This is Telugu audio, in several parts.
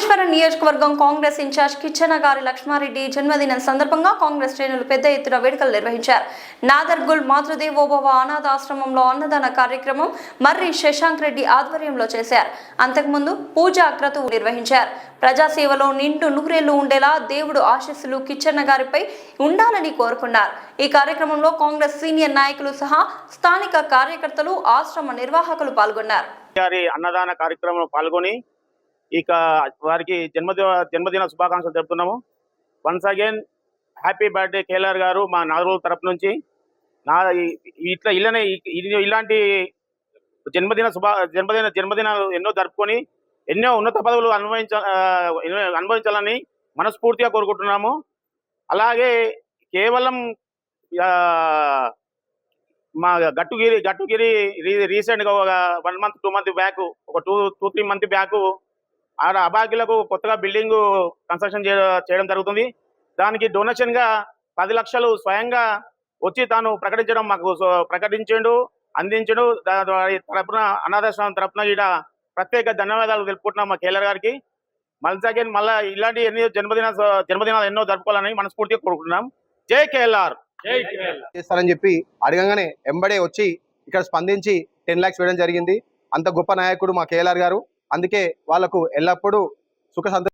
కాళేశ్వరం నియోజకవర్గం కాంగ్రెస్ ఇన్ఛార్జ్ కిచ్చనగారి లక్ష్మారెడ్డి జన్మదినం సందర్భంగా కాంగ్రెస్ శ్రేణులు పెద్ద ఎత్తున వేడుకలు నిర్వహించారు. నాదర్గుల్ మాతృదేవోభవ అనాథాశ్రమంలో అన్నదాన కార్యక్రమం మర్రి శశాంక్ రెడ్డి ఆధ్వర్యంలో చేశారు. అంతకుముందు పూజా క్రతువు నిర్వహించారు. ప్రజాసేవలో నిండు నూరేళ్లు ఉండేలా దేవుడు ఆశీస్సులు కిచ్చనగారిపై ఉండాలని కోరుకున్నారు. ఈ కార్యక్రమంలో కాంగ్రెస్ సీనియర్ నాయకులు సహా స్థానిక కార్యకర్తలు, ఆశ్రమ నిర్వాహకులు పాల్గొన్నారు. అన్నదాన కార్యక్రమంలో పాల్గొని ఇక వారికి జన్మదిన శుభాకాంక్షలు తెలుపుతున్నాము. Once again happy birthday KLR గారు. మా నాలుగు తరపు నుంచి ఇలాంటి జన్మదినాలు ఎన్నో జరుపుకొని ఎన్నో ఉన్నత పదవులు అనుభవించాలని మనస్ఫూర్తిగా కోరుకుంటున్నాము. అలాగే కేవలం మా గట్టుగిరి రీసెంట్గా ఒక 1 month 2 month బ్యాక్, ఒక 2-3 month బ్యాక్ ఆడ అభాగ్యులకు కొత్తగా బిల్డింగ్ కన్స్ట్రక్షన్ చేయడం జరుగుతుంది. దానికి డొనేషన్గా 10 లక్షలు స్వయంగా వచ్చి తాను ప్రకటించిండు, అందించడు. తరపున అనాథాశ్రమం తరపున ఈడ ప్రత్యేక ధన్యవాదాలు తెలుపుకుంటున్నాం మా కేఎల్ఆర్ గారికి. మళ్ళీ ఇలాంటి జన్మదినాలు ఎన్నో జరుపుకోవాలని మనస్ఫూర్తిగా కోరుకుంటున్నాం. జై కేఎల్ఆర్. చేస్తారని చెప్పి అడగంగానే ఎంబడే వచ్చి ఇక్కడ స్పందించి 10 lakhs వేయడం జరిగింది. అంత గొప్ప నాయకుడు మా కేఎల్ఆర్ గారు. అందుకే వాళ్లకు ఎల్లప్పుడూ సుఖ సంతోషం.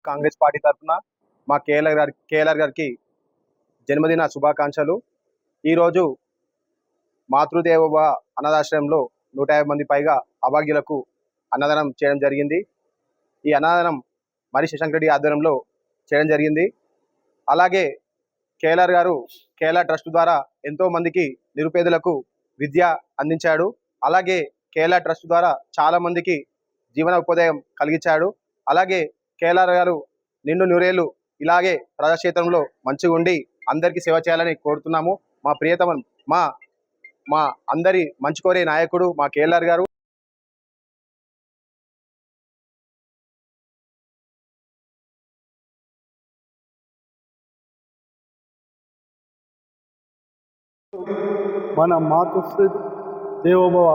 కాంగ్రెస్ పార్టీ తరఫున మా కేఎల్ఆర్ గారికి జన్మదిన శుభాకాంక్షలు. ఈరోజు మాతృదేవోభవ అనాథాశ్రయంలో 150 మంది పైగా అభాగ్యులకు అన్నదానం చేయడం జరిగింది. ఈ అన్నదానం మర్రి శశాంక్ రెడ్డి ఆధ్వర్యంలో చేయడం జరిగింది. అలాగే కేఎల్ఆర్ గారు కేఎల్ఆర్ ట్రస్ట్ ద్వారా ఎంతో మందికి నిరుపేదలకు విద్య అందించాడు. అలాగే కేఎల్ఆర్ ట్రస్ట్ ద్వారా చాలా మందికి జీవన ఉపాధ్యాయం కలిగించాడు. అలాగే కేఎల్ఆర్ గారు నిండు నూరేళ్లు ఇలాగే ప్రజాక్షేత్రంలో మంచిగా ఉండి అందరికీ సేవ చేయాలని కోరుతున్నాము. మా ప్రియతమ మా అందరి మంచి కోరే నాయకుడు మా కేఎల్ఆర్ గారు. మన మాతృ దేవోభవ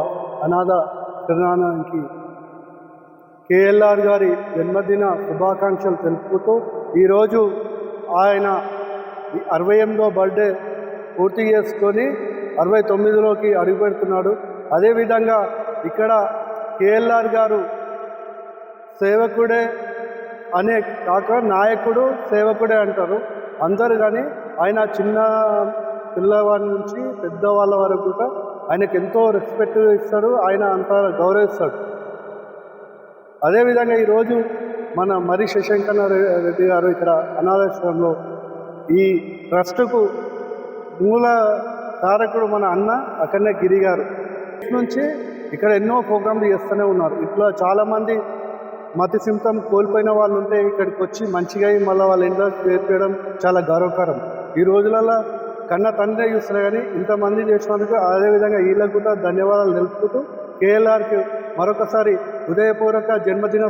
అనాథ శరణానికి కేఎల్ఆర్ గారి జన్మదిన శుభాకాంక్షలు తెలుపుతూ ఈరోజు ఆయన 68వ బర్త్డే పూర్తి చేసుకొని 69లోకి అడుగుపెడుతున్నాడు. అదేవిధంగా ఇక్కడ కేఎల్ఆర్ గారు సేవకుడే అనే కాక నాయకుడు సేవకుడే అంటారు అందరు. కానీ ఆయన పిల్లవాడి నుంచి పెద్దవాళ్ళ వరకు కూడా ఆయనకు ఎంతో రెస్పెక్ట్ ఇస్తాడు, ఆయన అంత గౌరవిస్తాడు. అదేవిధంగా ఈరోజు మన మరి శశంకర్ రెడ్డి గారు ఇక్కడ అనాథాశ్రమంలో ఈ ట్రస్టుకు మూల కారకుడు మన అన్న అక్కడనే గిరి గారు నుంచి ఇక్కడ ఎన్నో ప్రోగ్రాంలు చేస్తూనే ఉన్నారు. ఇట్లా చాలామంది మతి సింతం కోల్పోయిన వాళ్ళు ఉంటే ఇక్కడికి వచ్చి మంచిగా మళ్ళీ వాళ్ళ ఇంట్లో చేర్పడం చాలా గౌరవకరం. ఈ రోజులలో కన్న తండ్రి చూస్తున్నా కానీ ఇంతమంది చేసినందుకు అదేవిధంగా వీళ్ళకు కూడా ధన్యవాదాలు తెలుపుతూ కేఎల్ఆర్కి మరొకసారి హృదయపూర్వక జన్మదిన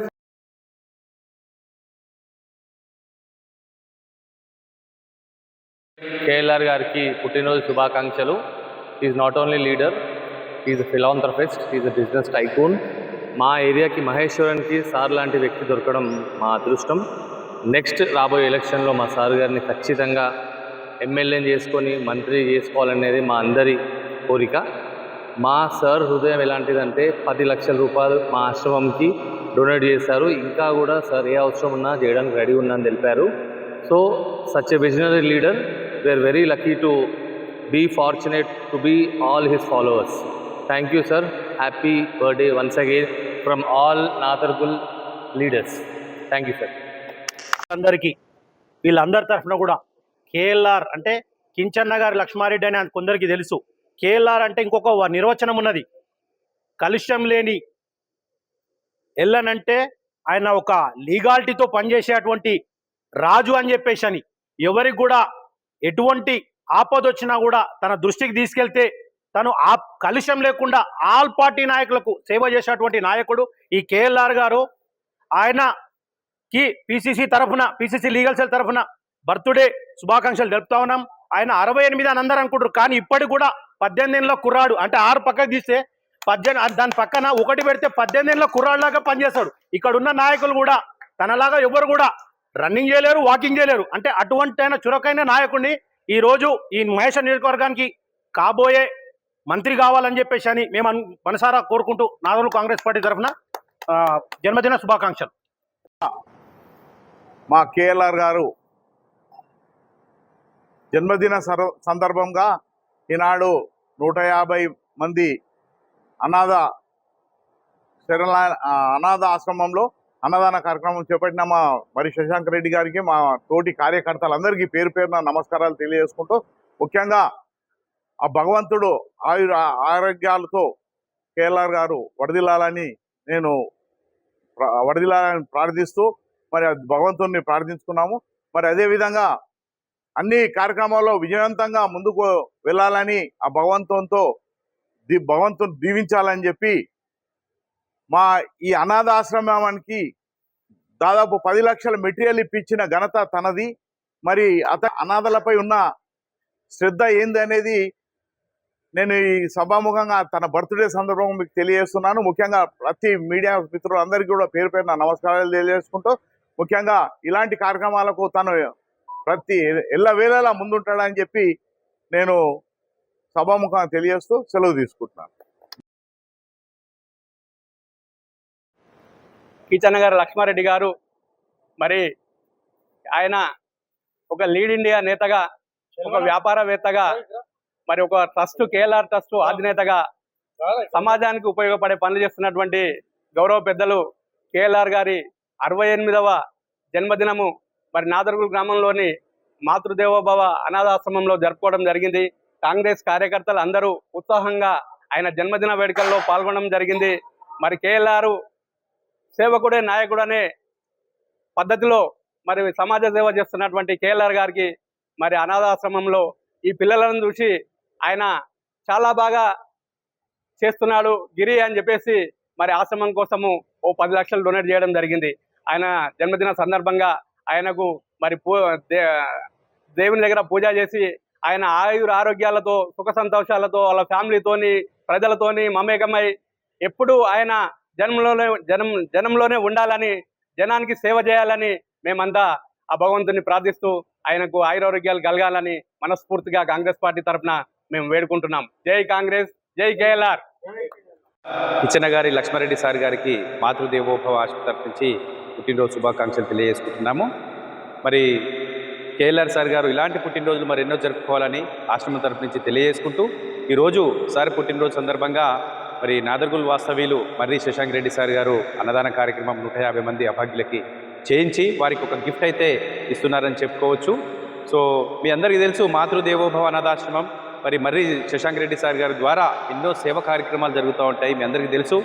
కేఎల్ఆర్ గారికి పుట్టినరోజు శుభాకాంక్షలు. Is not only leader, is a philanthropist, is a business tycoon. మా ఏరియాకి మహేశ్వరన్కి సార్ లాంటి వ్యక్తి దొరకడం మా అదృష్టం. నెక్స్ట్ రాబోయే ఎలక్షన్లో మా సార్ గారిని ఖచ్చితంగా ఎమ్మెల్యేని చేసుకొని మంత్రి చేసుకోవాలనేది మా అందరి కోరిక. మా సార్ హృదయం ఎలాంటిదంటే 10 లక్షల రూపాయలు మా ఆశ్రమంకి డొనేట్ చేశారు. ఇంకా కూడా సార్ ఏ అవసరం ఉన్నా చేయడానికి రెడీ ఉందని తెలిపారు. So such a visionary leader, we are very lucky to be fortunate to be all his followers. Thank you sir, happy birthday once again from all Nadargul leaders. Thank you sir. అందరికీ వీళ్ళందరి తరఫున కూడా కేఎల్ఆర్ అంటే కించన్న గారి లక్ష్మారెడ్డి అని కొందరికి తెలుసు. కేఎల్ఆర్ అంటే ఇంకొక నిర్వచనం ఉన్నది, కలుష్యం లేని ఎల్లనంటే ఆయన ఒక లీగాలిటీతో పనిచేసేటువంటి రాజు అని చెప్పేసి అని, ఎవరికి కూడా ఎటువంటి ఆపద వచ్చినా కూడా తన దృష్టికి తీసుకెళ్తే తను ఆ కలుషం లేకుండా ఆల్ పార్టీ నాయకులకు సేవ చేసేటువంటి నాయకుడు ఈ కేఎల్ఆర్ గారు. ఆయనకి పిసిసి లీగల్ సెల్ తరఫున బర్త్డే శుభాకాంక్షలు తెలుపుతా ఉన్నాం. ఆయన 68 అని అందరూ అనుకుంటారు, కానీ ఇప్పటికి కూడా 18 ఏళ్ళ కుర్రాడు, అంటే 6 పక్కకు తీస్తే 18, దాని పక్కన 1 పెడితే 18 ఏళ్ళ కుర్రాడులాగా పనిచేస్తాడు. ఇక్కడ ఉన్న నాయకులు కూడా తనలాగా ఎవరు కూడా రన్నింగ్ చేయలేరు, వాకింగ్ చేయలేరు. అంటే అటువంటి ఆయన చురుకైన నాయకుడిని ఈరోజు ఈ మహేశ్వర నియోజకవర్గానికి కాబోయే మంత్రి కావాలని చెప్పేసి అని మేము మనసారా కోరుకుంటూ నాదర్గుల్ కాంగ్రెస్ పార్టీ తరఫున జన్మదిన శుభాకాంక్షలు. మా కేఎల్ఆర్ గారు జన్మదిన సందర్భంగా ఈనాడు 150 మంది అనాథ ఆశ్రమంలో అన్నదాన కార్యక్రమం చేపట్టిన మా మరి శశాంక్ రెడ్డి గారికి, మా తోటి కార్యకర్తలందరికీ పేరు పేరున నమస్కారాలు తెలియజేసుకుంటూ, ముఖ్యంగా ఆ భగవంతుడు ఆరోగ్యాలతో కేఎల్ఆర్ గారు వడదిల్లాలని ప్రార్థిస్తూ మరి భగవంతుడిని ప్రార్థించుకున్నాము. మరి అదేవిధంగా అన్ని కార్యక్రమాల్లో విజయవంతంగా ముందుకు వెళ్ళాలని ఆ భగవంతుని దీవించాలని చెప్పి మా ఈ అనాథాశ్రమానికి దాదాపు 10 లక్షల మెటీరియల్ ఇప్పించిన ఘనత తనది. మరి అనాథలపై ఉన్న శ్రద్ధ ఏంది అనేది నేను ఈ సభాముఖంగా తన బర్త్డే సందర్భంగా మీకు తెలియజేస్తున్నాను. ముఖ్యంగా ప్రతి మీడియా మిత్రులందరికీ కూడా పేరు పేరున నమస్కారాలు తెలియజేసుకుంటూ, ముఖ్యంగా ఇలాంటి కార్యక్రమాలకు తను ప్రతి ఎల్లవేళలా ముందుంటాడని చెప్పి నేను సభాముఖంగా తెలియజేస్తూ సెలవు తీసుకుంటున్నాను. కించన్న గారు లక్ష్మారెడ్డి గారు మరి ఆయన ఒక లీడ్ ఇండియా నేతగా, ఒక వ్యాపారవేత్తగా, మరి ఒక ట్రస్ట్ కేఎల్ఆర్ ట్రస్ట్ అధినేతగా సమాజానికి ఉపయోగపడే పనులు చేస్తున్నటువంటి గౌరవ పెద్దలు కేఎల్ఆర్ గారి 68వ జన్మదినము మరి నాదర్గుల్ గ్రామంలోని మాతృదేవోభవ అనాథాశ్రమంలో జరుపుకోవడం జరిగింది. కాంగ్రెస్ కార్యకర్తలు అందరూ ఉత్సాహంగా ఆయన జన్మదిన వేడుకల్లో పాల్గొనడం జరిగింది. మరి కేఎల్ఆర్ సేవకుడే నాయకుడు అనే పద్ధతిలో మరి సమాజ సేవ చేస్తున్నటువంటి కేఎల్ఆర్ గారికి మరి అనాథాశ్రమంలో ఈ పిల్లలను చూసి ఆయన చాలా బాగా చేస్తున్నాడు గిరి అని చెప్పేసి మరి ఆశ్రమం కోసము ఓ 10 లక్షలు డొనేట్ చేయడం జరిగింది. ఆయన జన్మదిన సందర్భంగా ఆయనకు మరి దేవుని దగ్గర పూజ చేసి ఆయన ఆరోగ్యాలతో సుఖ సంతోషాలతో వాళ్ళ ఫ్యామిలీతోని ప్రజలతోని మమేకమై ఎప్పుడు ఆయన జనంలోనే ఉండాలని, జనానికి సేవ చేయాలని మేమంతా ఆ భగవంతుని ప్రార్థిస్తూ ఆయనకు ఆయురారోగ్యాలు కలగాలని మనస్ఫూర్తిగా కాంగ్రెస్ పార్టీ తరఫున మేము వేడుకుంటున్నాం. జై కాంగ్రెస్, జై కేఎల్ఆర్. కించన్న గారి లక్ష్మారెడ్డి సార్ గారికి మాతృదేవోభవ ఆసుపత్రి నుంచి పుట్టినరోజు శుభాకాంక్షలు తెలియజేసుకుంటున్నాము. మరి కేఎల్ఆర్ సార్ గారు ఇలాంటి పుట్టినరోజులు మరి ఎన్నో జరుపుకోవాలని ఆశ్రమం తరపు నుంచి తెలియజేసుకుంటూ ఈరోజు సార్ పుట్టినరోజు సందర్భంగా మరి నాదర్గుల్ వాస్తవ్యులు మర్రి శశాంక్ రెడ్డి సార్ గారు అన్నదాన కార్యక్రమం 150 మంది అభాగ్యులకి చేయించి వారికి ఒక గిఫ్ట్ అయితే ఇస్తున్నారని చెప్పుకోవచ్చు. సో మీ అందరికీ తెలుసు మాతృదేవోభవ అనాథాశ్రమం మరి మర్రి శశాంక్ రెడ్డి సార్ గారి ద్వారా ఎన్నో సేవా కార్యక్రమాలు జరుగుతూ ఉంటాయి, మీ అందరికీ తెలుసు.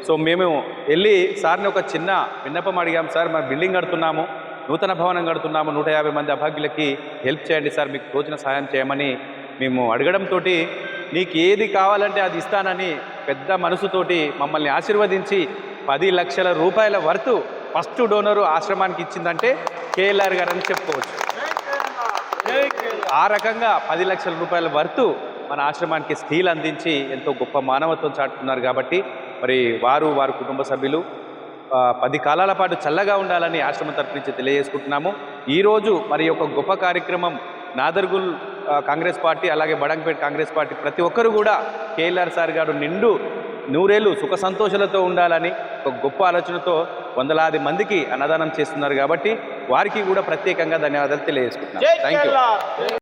సో మేము వెళ్ళి సార్ని ఒక చిన్న విన్నపం అడిగాం, సార్ మరి బిల్డింగ్ కడుతున్నాము, నూతన భవనం కడుతున్నాము, 150 మంది అభాగ్యులకి హెల్ప్ చేయండి సార్, మీకు తోచిన సహాయం చేయమని మేము అడగడంతో నీకు ఏది కావాలంటే అది ఇస్తానని పెద్ద మనసుతోటి మమ్మల్ని ఆశీర్వదించి 10 లక్షల రూపాయల వర్తు ఫస్ట్ డోనరు ఆశ్రమానికి ఇచ్చిందంటే కేఎల్ఆర్ గారు అని చెప్పుకోవచ్చు. ఆ రకంగా 10 లక్షల రూపాయల వర్తు మన ఆశ్రమానికి స్టీల్ అందించి ఎంతో గొప్ప మానవత్వం చాటుతున్నారు. కాబట్టి మరి వారి కుటుంబ సభ్యులు 10 కాలాల పాటు చల్లగా ఉండాలని ఆశ్రమం తరపు నుంచి తెలియజేసుకుంటున్నాము. ఈరోజు మరి ఒక గొప్ప కార్యక్రమం నాదర్గుల్ కాంగ్రెస్ పార్టీ అలాగే బడంగపేట కాంగ్రెస్ పార్టీ ప్రతి ఒక్కరు కూడా కేఎల్ఆర్ సార్ గారు నిండు నూరేళ్ళు సుఖ సంతోషాలతో ఉండాలని ఒక గొప్ప ఆలోచనతో వందలాది మందికి అన్నదానం చేస్తున్నారు. కాబట్టి వారికి కూడా ప్రత్యేకంగా ధన్యవాదాలు తెలియజేసుకుంటున్నాను. Thank you.